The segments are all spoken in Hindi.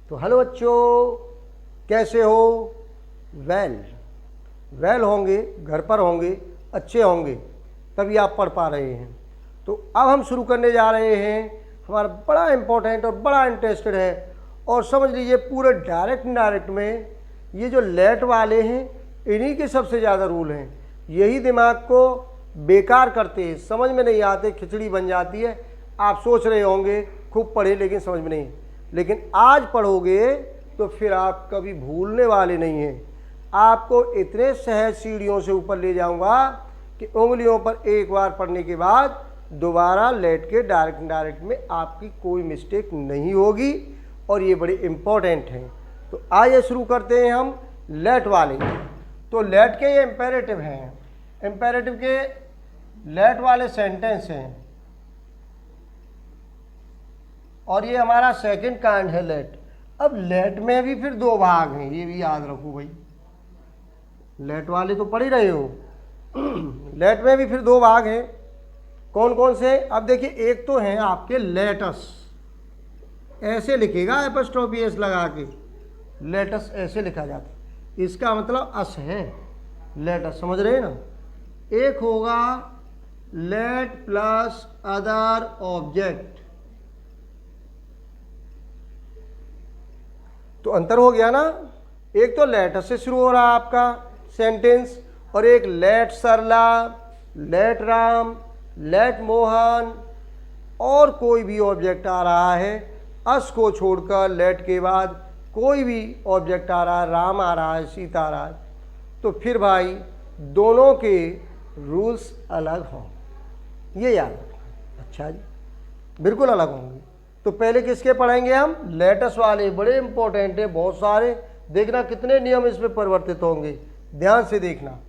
तो हेलो बच्चों, कैसे हो? वेल होंगे, घर पर होंगे, अच्छे होंगे, तभी आप पढ़ पा रहे हैं। तो अब हम शुरू करने जा रहे हैं। हमारा बड़ा इम्पोर्टेंट और बड़ा इंटरेस्टेड है, और समझ लीजिए पूरे डायरेक्ट इनडायरेक्ट में ये जो लेट वाले हैं इन्हीं के सबसे ज़्यादा रूल हैं। यही दिमाग को बेकार करते हैं, समझ में नहीं आते, खिचड़ी बन जाती है। आप सोच रहे होंगे खूब पढ़े लेकिन समझ में नहीं, लेकिन आज पढ़ोगे तो फिर आप कभी भूलने वाले नहीं हैं। आपको इतने सहज सीढ़ियों से ऊपर ले जाऊंगा कि उंगलियों पर एक बार पढ़ने के बाद दोबारा लेट के डायरेक्ट में आपकी कोई मिस्टेक नहीं होगी, और ये बड़े इम्पोर्टेंट हैं। तो आइए शुरू करते हैं हम लेट वाले। तो लेट के ये इम्पेरेटिव हैं, इम्पेरेटिव के लेट वाले सेंटेंस हैं, और ये हमारा सेकंड कांड है लेट। अब लेट में भी फिर दो भाग हैं, ये भी याद रखो भाई। लेट वाले तो पढ़ ही रहे हो। लेट में भी फिर दो भाग हैं, कौन कौन से? अब देखिए, एक तो हैं आपके लेटस, ऐसे लिखेगा एपस्ट्रोफी एस लगा के, लेटस ऐसे लिखा जाता है, इसका मतलब अस है, लेटस, समझ रहे हैं ना। एक होगा लेट प्लस अदर ऑब्जेक्ट, तो अंतर हो गया ना। एक तो लेटस से शुरू हो रहा है आपका सेंटेंस, और एक लेट सरला, लेट राम, लेट मोहन, और कोई भी ऑब्जेक्ट आ रहा है अस को छोड़कर, लेट के बाद कोई भी ऑब्जेक्ट आ रहा है, राम आ रहा है, सीता आ रहा है, तो फिर भाई दोनों के रूल्स अलग हों, ये याद रखना। अच्छा जी, बिल्कुल अलग होंगे। तो पहले किसके पढ़ेंगे हम? लेटस वाले, बड़े इंपॉर्टेंट है, बहुत सारे। देखना कितने नियम इसमें परिवर्तित होंगे, ध्यान से देखना।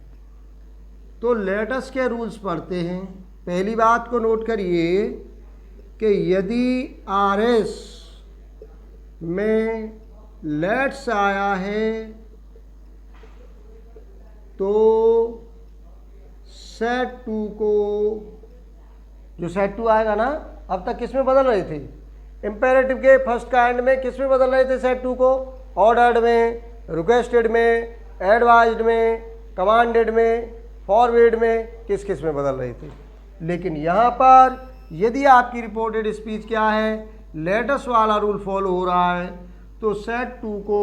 तो लेटस के रूल्स पढ़ते हैं। पहली बात को नोट करिए कि यदि आर एस में लेट्स आया है तो सेट टू को, जो सेट टू आएगा ना, अब तक किस में बदल रहे थे? इम्पेरेटिव के फर्स्ट काइंड में किस में बदल रहे थे सेट टू को? ऑर्डर्ड में, रिक्वेस्टेड में, एडवाइज्ड में, कमांडेड में, फॉरवर्ड में, किस किस में बदल रहे थे। लेकिन यहाँ पर यदि आपकी रिपोर्टेड स्पीच क्या है, लेटस वाला रूल फॉलो हो रहा है, तो सेट टू को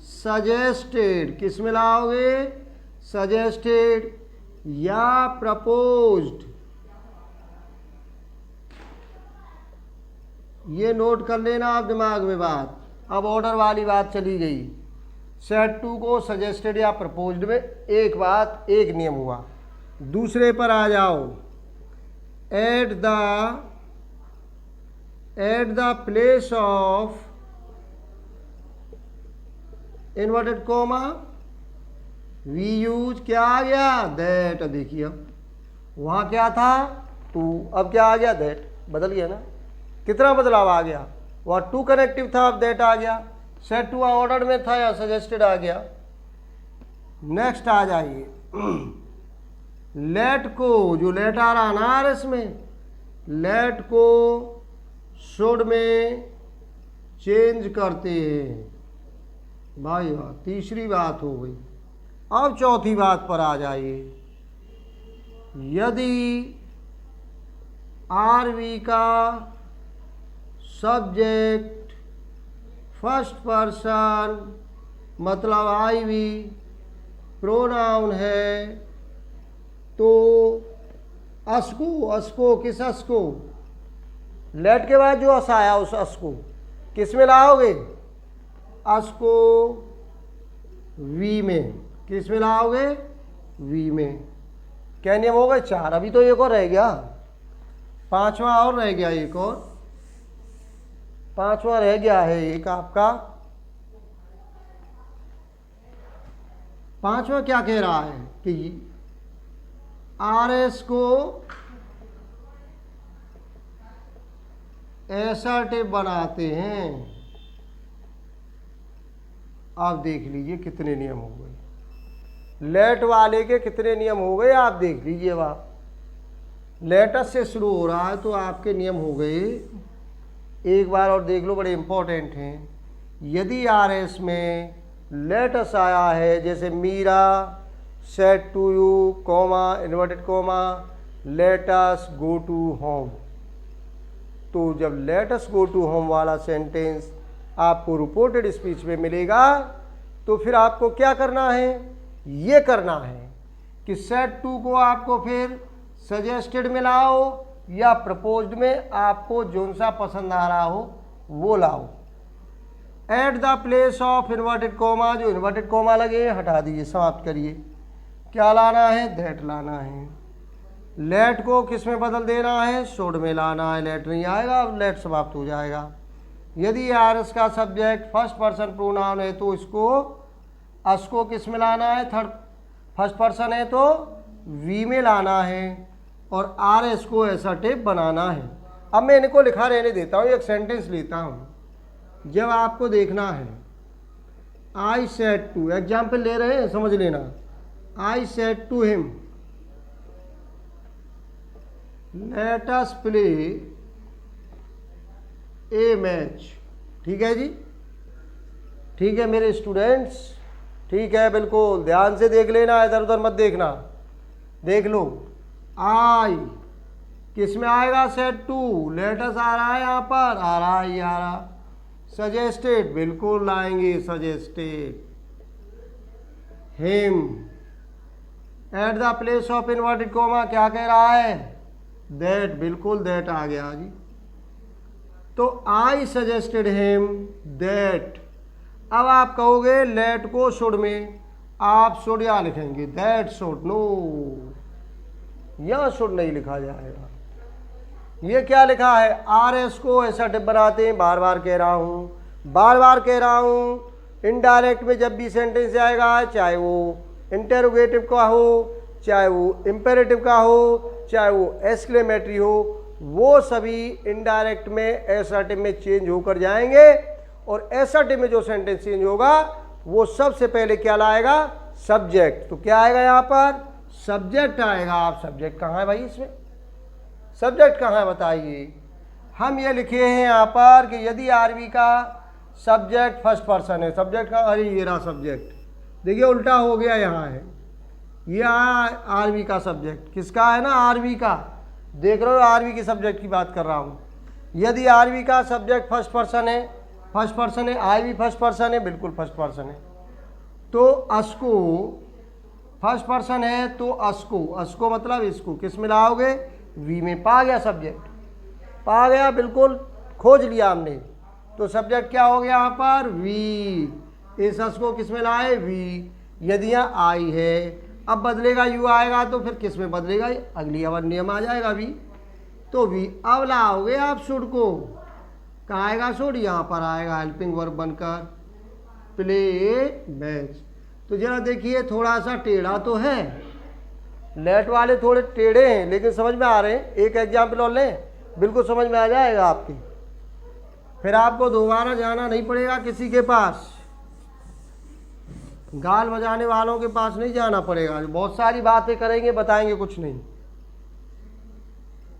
सजेस्टेड किस में लाओगे? सजेस्टेड या प्रपोज्ड, ये नोट कर लेना आप दिमाग में बात। अब ऑर्डर वाली बात चली गई, सेट टू को सजेस्टेड या प्रपोज्ड में एक बात, एक नियम हुआ। दूसरे पर आ जाओ, at the place of inverted comma we use क्या आ गया? दैट। देखिए अब वहाँ क्या था? टू, अब क्या आ गया? दैट। बदल गया ना, कितना बदलाव आ गया? वहाँ टू कनेक्टिव था, अब दैट आ गया। सेट टू ऑर्डर में था या सजेस्टेड आ गया। नेक्स्ट आ जाइए, लेट को, जो लेट आ रहा ना आर एस में, लेट को शुड में चेंज करते हैं भाई। वाह, तीसरी बात हो गई। अब चौथी बात पर आ जाइए, यदि आरवी का सब्जेक्ट फर्स्ट पर्सन मतलब आई वी प्रोनाउन है, तो अस को किस अस को? लेट के बाद जो अस आया उस अस को किस में लाओगे? अस को वी में, किस में लाओगे? वी में। क्या नियम हो गए? 4। अभी तो एक और रह गया, 5वां और रह गया, एक और 5वां रह गया है एक आपका। 5वां क्या कह रहा है कि आर एस को एसर्टिव बनाते हैं। आप देख लीजिए कितने नियम हो गए, लेट वाले के कितने नियम हो गए, आप देख लीजिए। आप लेटस से शुरू हो रहा है तो आपके नियम हो गए, एक बार और देख लो, बड़े इंपॉर्टेंट हैं। यदि आर एस में लेटस आया है, जैसे Meera said to you comma inverted comma let's go to home, तो जब लेटस गो टू होम वाला सेंटेंस आपको रिपोर्टेड स्पीच में मिलेगा तो फिर आपको क्या करना है, ये करना है कि सेड टू को आपको फिर सजेस्टेड में लाओ या प्रपोज्ड में, आपको जोन सा पसंद आ रहा हो वो लाओ। Eight the place of inverted comma, जो इन्वर्टेड कॉमा लगे हटा दीजिए, समाप्त करिए। क्या लाना है, दैट लाना है। लेट को किस में बदल देना है, शुड में लाना है। लेट नहीं आएगा, लेट समाप्त हो जाएगा। यदि आर एस का सब्जेक्ट फर्स्ट पर्सन प्रोनाउन है तो इसको अस को किस में लाना है, थर्ड फर्स्ट पर्सन है तो वी में लाना है, और आर एस को एसर्टिव बनाना है। अब मैं इनको लिखा रहने देता हूँ, एक सेंटेंस लेता हूँ। जब आपको देखना है आई सेड टू, एग्जाम्पल ले रहे हैं, समझ लेना। I said to him let us play a match. ठीक है जी, ठीक है मेरे स्टूडेंट्स, ठीक है, बिल्कुल ध्यान से देख लेना, इधर उधर मत देखना। देख लो, आई किस में आएगा, सेड टू, लेटस आ रहा है यहाँ पर, आ रहा है, ये आ रहा। सजेस्टेड बिल्कुल लाएंगे, suggested. Him at the place of inverted comma क्या कह रहा है, दैट, बिल्कुल दैट आ गया जी। तो आई सजेस्टेड हिम दैट। अब आप कहोगे लेट को शुड में, आप शुड यहाँ लिखेंगे, दैट शुड, नो, यहाँ शुड नहीं लिखा जाएगा। ये क्या लिखा है, आर एस को ऐसा टिप बनाते हैं, बार बार कह रहा हूँ, बार बार कह रहा हूँ। इनडायरेक्ट में जब भी सेंटेंस आएगा, चाहे वो इंटेरोगेटिव का हो, चाहे वो इम्पेरेटिव का हो, चाहे वो एक्सक्लेमेटरी हो, वो सभी इनडायरेक्ट में एसर्टिव में चेंज होकर जाएंगे। और एसर्टिव में जो सेंटेंस चेंज होगा वो सबसे पहले क्या लाएगा, सब्जेक्ट। तो क्या आएगा यहाँ पर, सब्जेक्ट आएगा। आप सब्जेक्ट कहाँ है भाई, इसमें सब्जेक्ट कहाँ है बताइए। हम ये लिखे हैं यहाँ पर कि यदि आरवी का सब्जेक्ट फर्स्ट पर्सन है, सब्जेक्ट का, अरे ये रहा सब्जेक्ट, देखिए उल्टा हो गया, यहाँ है, ये आरवी का सब्जेक्ट किसका है ना, आरवी का। देख रहे हो, आरवी के सब्जेक्ट की बात कर रहा हूँ। यदि आरवी का सब्जेक्ट फर्स्ट पर्सन है, फर्स्ट पर्सन है, आई भी फर्स्ट पर्सन है, बिल्कुल फर्स्ट पर्सन है, तो अस्को फर्स्ट पर्सन है तो अस्को, अस्को मतलब इसको किस में लाओगे, वी में। पा गया सब्जेक्ट, पा गया, बिल्कुल खोज लिया हमने। तो सब्जेक्ट क्या हो गया यहाँ पर, वी। इस अस को किस में लाए, वी। यदि यहाँ आई है, अब बदलेगा, यू आएगा तो फिर किस में बदलेगा, अगली अवर नियम आ जाएगा वी, तो वी। अब लाओगे आप शुड को, कहाँ आएगा शुड, यहाँ पर आएगा हेल्पिंग वर्ब बनकर, प्ले मैच। तो जरा देखिए, थोड़ा सा टेढ़ा तो है, लेट वाले थोड़े टेढ़े हैं, लेकिन समझ में आ रहे हैं। एक एग्जाम्पल और लें, बिल्कुल समझ में आ जाएगा आपके, फिर आपको दोबारा जाना नहीं पड़ेगा किसी के पास, गाल बजाने वालों के पास नहीं जाना पड़ेगा, बहुत सारी बातें करेंगे, बताएंगे कुछ नहीं।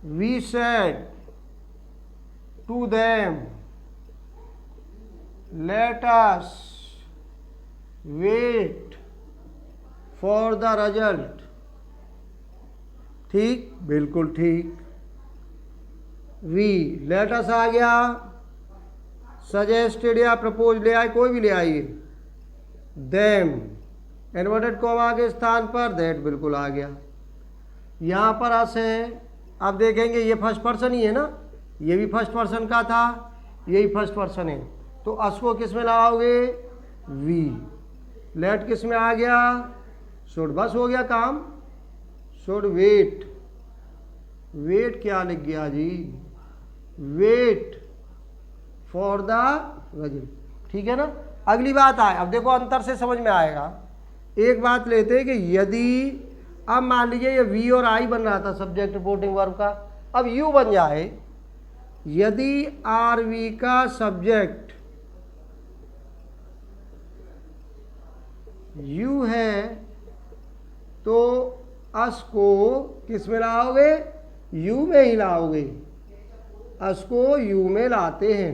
We said to them let us wait for the result. ठीक, बिल्कुल ठीक। वी लेट अस आ गया, सजेस्टेड या प्रपोज ले आए, कोई भी ले आइए। देम इन्वर्टेड कॉमा के स्थान पर दैट बिल्कुल आ गया। यहाँ पर अस है, आप देखेंगे ये फर्स्ट पर्सन ही है ना, ये भी फर्स्ट पर्सन का था, यही फर्स्ट पर्सन है, तो अस को किस में लाओगे, वी। लेट किस में आ गया, शुड, बस हो गया काम। शुड वेट, वेट क्या लिख गया जी, वेट फॉर द रिजल्ट। ठीक है ना। अगली बात आए, अब देखो अंतर से समझ में आएगा। एक बात लेते हैं कि यदि अब मान लीजिए ये वी और आई बन रहा था सब्जेक्ट रिपोर्टिंग वर्ब का, अब यू बन जाए। यदि आर वी का सब्जेक्ट यू है तो अस को किस में लाओगे, यू में ही लाओगे। अस को यू में लाते हैं।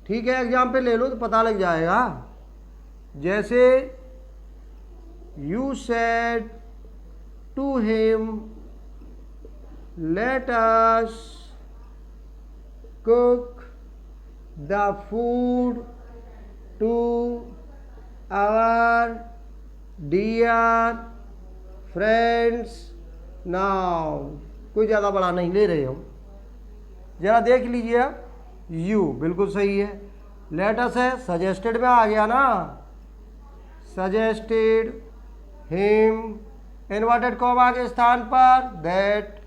ठीक है, एग्जाम्पल ले लो तो पता लग जाएगा। जैसे you said to him let us cook the food to our dear friends now. कोई ज़्यादा बड़ा नहीं ले रहे हम, ज़रा देख लीजिए आप। यू बिल्कुल सही है, लेट अस है, सजेस्टेड में आ गया ना, सजेस्टेड हिम, इन्वर्टेड कॉमा के स्थान पर दैट।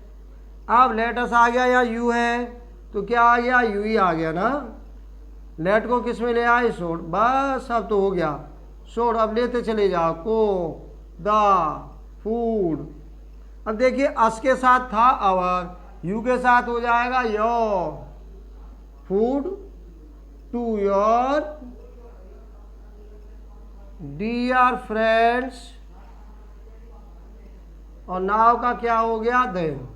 अब लेट अस आ गया या यू है तो क्या आ गया, यू ही आ गया ना। लेट को किस में ले आए, शोड, बस अब तो हो गया शोड। अब लेते चले जाओ को द फूड। अब देखिए अस के साथ था आवर, यू के साथ हो जाएगा your, food to your dear friends, और नाव का क्या हो गया, देन।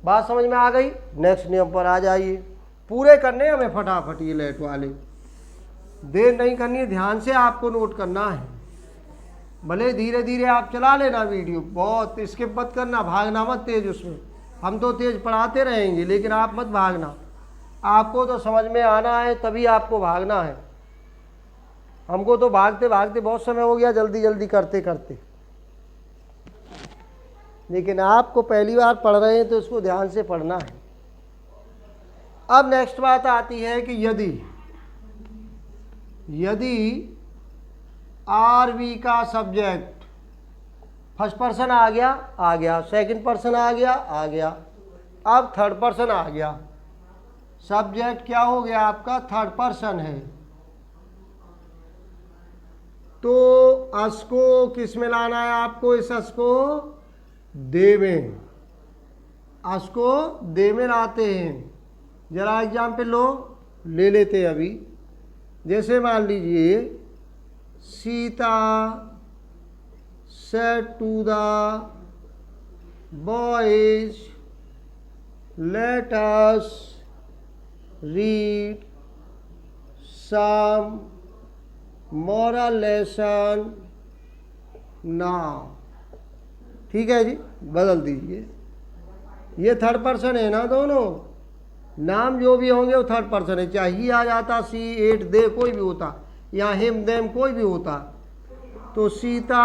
बात समझ में आ गई। नेक्स्ट नियम पर आ जाइए, पूरे करने हमें फटाफट ये लेट वाले, देर नहीं करनी है, ध्यान से आपको नोट करना है। भले धीरे धीरे आप चला लेना वीडियो, बहुत स्किप मत करना, भागना मत तेज उसमें। हम तो तेज पढ़ाते रहेंगे लेकिन आप मत भागना, आपको तो समझ में आना है तभी आपको भागना है। हमको तो भागते भागते बहुत समय हो गया, जल्दी जल्दी करते करते, लेकिन आपको पहली बार पढ़ रहे हैं तो इसको ध्यान से पढ़ना है। अब नेक्स्ट बात आती है कि यदि आर वी का सब्जेक्ट फर्स्ट पर्सन आ गया, सेकंड पर्सन आ गया, अब थर्ड पर्सन आ गया। सब्जेक्ट क्या हो गया आपका, थर्ड पर्सन है, तो अस को किस में लाना है आपको, इस अस को दे में, अस को दे में लाते हैं। जरा एग्जाम्पल लो, ले लेते हैं अभी। जैसे मान लीजिए Sita said to the boys, let us read some moral lesson now। ठीक है जी, बदल दीजिए। ये थर्ड पर्सन है ना, दोनों नाम जो भी होंगे वो थर्ड पर्सन है, चाहे ही आ जाता, सी, एट, दे कोई भी होता, या हिम, देम कोई भी होता। तो सीता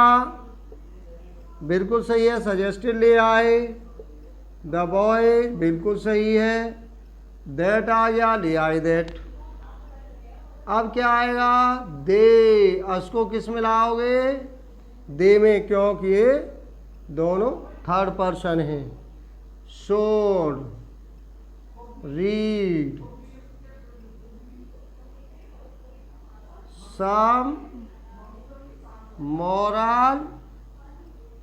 बिल्कुल सही है, सजेस्टेड ले आए, द बॉय बिल्कुल सही है, दैट आ गया, ले आए दैट। अब क्या आएगा, दे, अस को किस में लाओगे, दे में, क्योंकि ये दोनों थर्ड पर्सन हैं। Should read some moral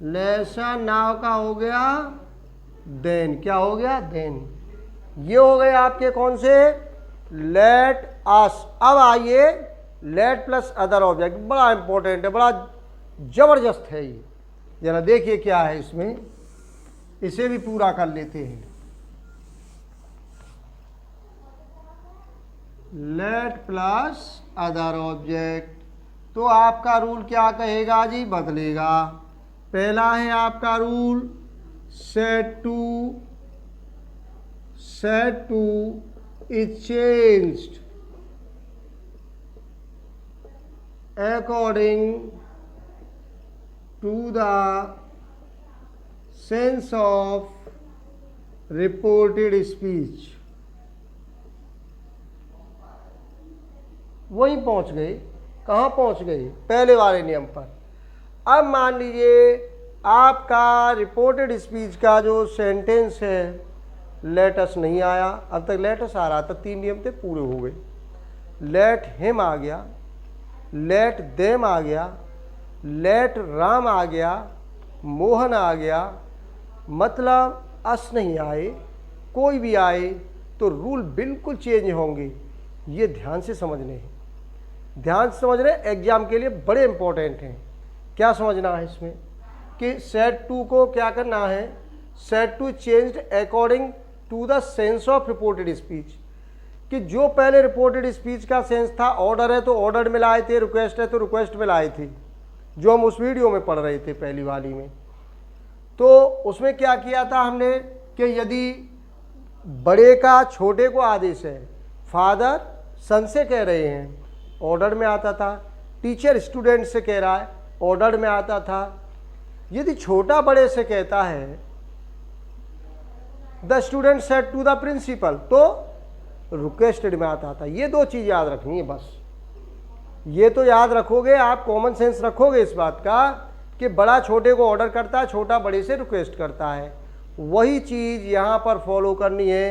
lesson, नाव का हो गया देन, क्या हो गया, देन। ये हो गए आपके कौन से, लेट अस। अब आइए लेट प्लस अदर ऑब्जेक्ट, बड़ा इंपॉर्टेंट है, बड़ा जबरदस्त है ये। जरा देखिए क्या है इसमें, इसे भी पूरा कर लेते हैं। लेट प्लस अदर ऑब्जेक्ट, तो आपका रूल क्या कहेगा जी, बदलेगा। पहला है आपका rule set two is changed according to the sense of reported speech. वहीं पहुंच गए, कहाँ पहुंच गए, पहले वाले नियम पर। अब मान लीजिए आपका रिपोर्टेड स्पीच का जो सेंटेंस है लेटस नहीं आया, अब तक लेटस आ रहा था, 3 नियम थे पूरे हो गए। लेट हिम आ गया, लेट देम आ गया, लेट राम आ गया, मोहन आ गया, मतलब अस नहीं आए, कोई भी आए तो रूल बिल्कुल चेंज होंगे। ये ध्यान से समझने हैं, ध्यान से समझ रहे, एग्जाम के लिए बड़े इंपॉर्टेंट हैं। क्या समझना है इसमें कि सेट टू को क्या करना है, set two changed according to the sense of reported speech. कि जो पहले रिपोर्टेड स्पीच का सेंस था ऑर्डर है तो ऑर्डर में लाए थे, रिक्वेस्ट है तो रिक्वेस्ट में लाए थे, जो हम उस वीडियो में पढ़ रहे थे पहली वाली में। तो उसमें क्या किया था हमने कि यदि बड़े का छोटे को आदेश है, फादर सन से कह रहे हैं, ऑर्डर में आता था। टीचर स्टूडेंट से कह रहा है, ऑर्डर में आता था। यदि छोटा बड़े से कहता है the student said to the principal, तो रिक्वेस्टेड में आता था। ये दो चीज़ याद रखनी है बस। ये तो याद रखोगे आप, कॉमन सेंस रखोगे इस बात का कि बड़ा छोटे को ऑर्डर करता है, छोटा बड़े से रिक्वेस्ट करता है। वही चीज़ यहाँ पर फॉलो करनी है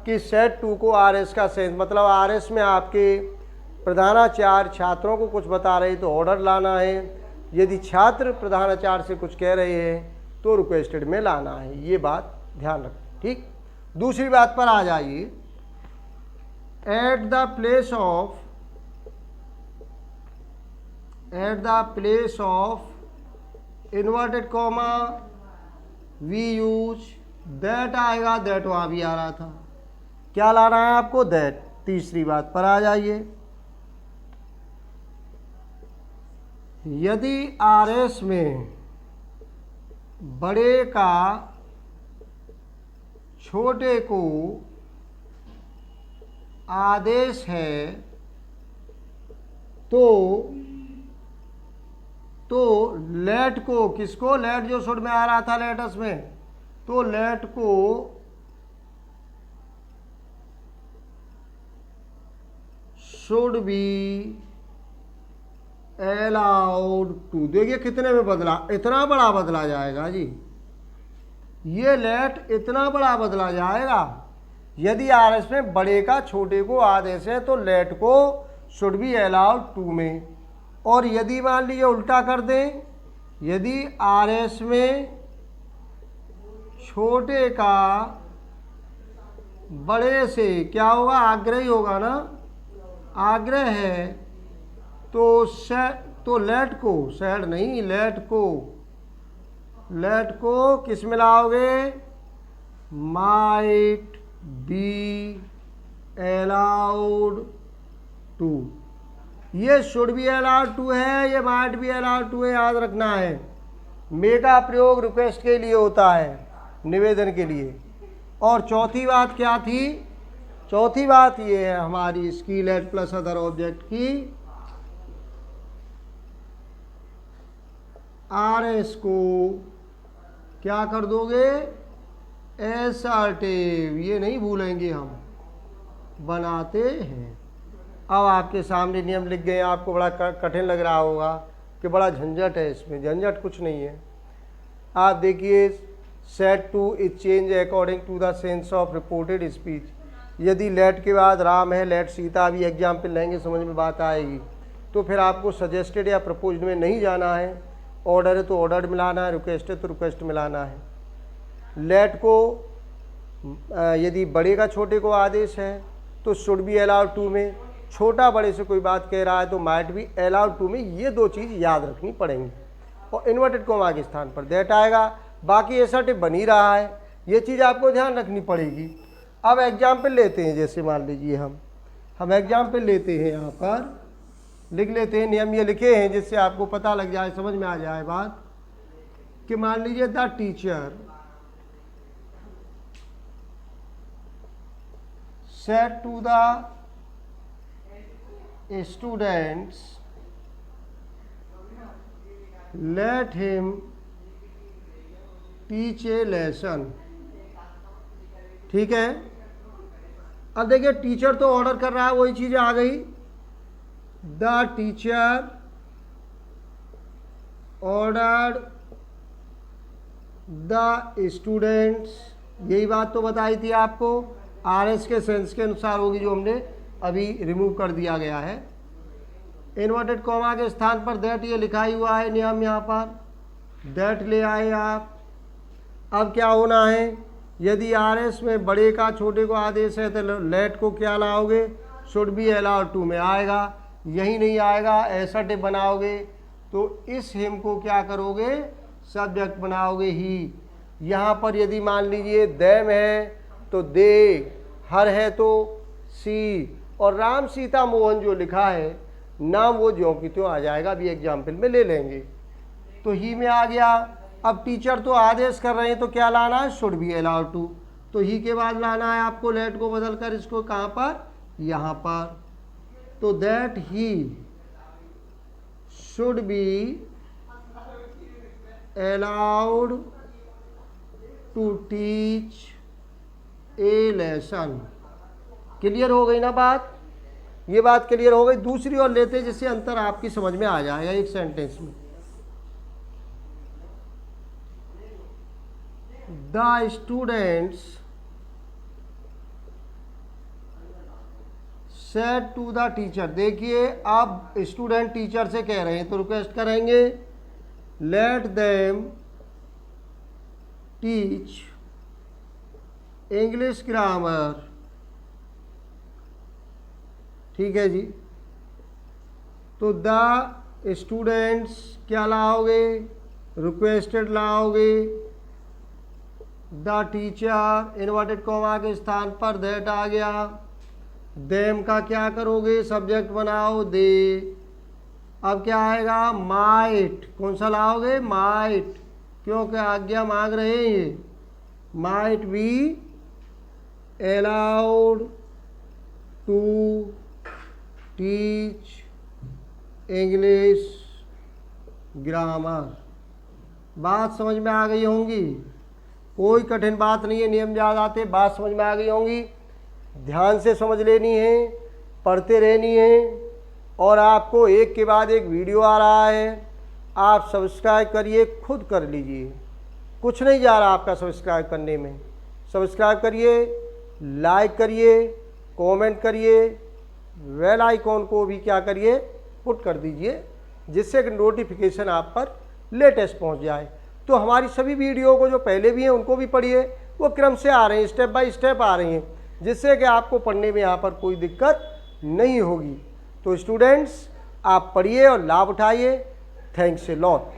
कि सेट टू को आरएस का सेंस, मतलब आरएस में आपके प्रधानाचार्य छात्रों को कुछ बता रहे तो ऑर्डर लाना है, यदि छात्र प्रधानाचार्य से कुछ कह रहे हैं तो रिक्वेस्टेड में लाना है। ये बात ध्यान रखें, ठीक। दूसरी बात पर आ जाइए। At the place of inverted comma we use that आएगा, दैट वहाँ भी आ रहा था। क्या लाना है आपको? दैट। तीसरी बात पर आ जाइए। यदि आरएस में बड़े का छोटे को आदेश है तो लेट को, किसको? लेट जो शुड में आ रहा था लेटस में, तो लेट को शुड बी अलाउड टू। देखिए कितने में बदला, इतना बड़ा बदला जाएगा जी, ये लेट इतना बड़ा बदला जाएगा। यदि आरएस में बड़े का छोटे को आदेश है तो लेट को शुड बी अलाउड टू में। और यदि मान लीजिए उल्टा कर दें, यदि आरएस में छोटे का बड़े से क्या होगा? आग्रह ही होगा ना, आग्रह है तो लेट को, सैड नहीं, लेट को किस में लाओगे? Might be allowed to. ये शुड बी अलाउड टू है, ये माइट बी अलाउड टू है, याद रखना है। मे का प्रयोग रिक्वेस्ट के लिए होता है, निवेदन के लिए। और चौथी बात क्या थी? चौथी बात ये है हमारी इसकी लेट प्लस अदर ऑब्जेक्ट की, आरएस को क्या कर दोगे? एसर्टिव। ये नहीं भूलेंगे हम, बनाते हैं। अब आपके सामने नियम लिख गए, आपको बड़ा कठिन लग रहा होगा कि बड़ा झंझट है इसमें। झंझट कुछ नहीं है। आप देखिए, set two is change according to the sense of reported speech. यदि लेट के बाद राम है, लेट सीता भी एग्जाम्पल लेंगे, समझ में बात आएगी। तो फिर आपको सजेस्टेड या प्रपोज्ड में नहीं जाना है। ऑर्डर है तो ऑर्डर मिलाना है, रिक्वेस्ट है तो रिक्वेस्ट मिलाना है। लेट को यदि बड़े का छोटे को आदेश है तो शुड बी अलाउड टू में, छोटा बड़े से कोई बात कह रहा है तो माइट बी अलाउड टू में। ये दो चीज़ याद रखनी पड़ेंगी। और इन्वर्टेड कॉमा के स्थान पर दैट आएगा। बाकी एसर्टिव बन ही रहा है, ये चीज़ आपको ध्यान रखनी पड़ेगी। अब एग्जाम्पल लेते हैं, जैसे मान लीजिए हम एग्जाम्पल लेते हैं, यहाँ पर लिख लेते हैं। नियम ये लिखे हैं जिससे आपको पता लग जाए, समझ में आ जाए बात, कि मान लीजिए the teacher said to the students let him teach a lesson. ठीक है। अब देखिए टीचर तो ऑर्डर कर रहा है, वही चीज़ आ गई। The teacher ordered the students, यही बात तो बताई थी आपको, आरएस के सेंस के अनुसार होगी, जो हमने अभी रिमूव कर दिया गया है। इन्वर्टेड कॉमा के स्थान पर दैट ये लिखा ही हुआ है नियम, यहाँ पर दैट ले आए आप। अब क्या होना है, यदि आरएस में बड़े का छोटे को आदेश है तो लेट को क्या लाओगे? शुड बी अलाउड टू में आएगा। यही नहीं आएगा, एसर्टिव बनाओगे तो इस हिम को क्या करोगे? सब्जेक्ट बनाओगे ही। यहाँ पर यदि मान लीजिए देम है तो दे, हर है तो सी, और राम सीता मोहन जो लिखा है नाम वो ज्यों की त्यों आ जाएगा, अभी एग्जाम्पल में ले लेंगे। तो ही में आ गया। अब टीचर तो आदेश कर रहे हैं तो क्या लाना है, शुड बी अलाउड टू, तो ही के बाद लाना है आपको लेट को बदल कर इसको कहाँ पर, यहाँ पर। तो that he should be allowed to teach a lesson। Clear हो गई ना बात, ये बात क्लियर हो गई। दूसरी और लेते जिससे अंतर आपकी समझ में आ जाएगा एक सेंटेंस में। The students said to the teacher. देखिए अब स्टूडेंट टीचर से कह रहे हैं तो रिक्वेस्ट करेंगे let them teach English grammar. ठीक है जी। तो द स्टूडेंट्स क्या लाओगे, रिक्वेस्टेड लाओगे, द टीचर इन्वर्टेड कॉमा के स्थान पर दैट आ गया। देम का क्या करोगे, सब्जेक्ट बनाओ दे। अब क्या आएगा, माइट, कौन सा लाओगे, माइट, क्योंकि आज्ञा मांग रहे हैं ये। Might be allowed to teach English grammar. बात समझ में आ गई होंगी, कोई कठिन बात नहीं है, नियम याद आते, बात समझ में आ गई होंगी। ध्यान से समझ लेनी है, पढ़ते रहनी है, और आपको एक के बाद एक वीडियो आ रहा है, आप सब्सक्राइब करिए, खुद कर लीजिए, कुछ नहीं जा रहा आपका सब्सक्राइब करने में। सब्सक्राइब करिए, लाइक करिए, कमेंट करिए, बेल आइकॉन को भी क्या करिए, पुट कर दीजिए, जिससे कि नोटिफिकेशन आप पर लेटेस्ट पहुंच जाए। तो हमारी सभी वीडियो को जो पहले भी हैं उनको भी पढ़िए, वो क्रम से आ रहे हैं, स्टेप बाय स्टेप आ रही हैं, जिससे कि आपको पढ़ने में यहाँ पर कोई दिक्कत नहीं होगी। तो स्टूडेंट्स आप पढ़िए और लाभ उठाइए। Thanks a lot.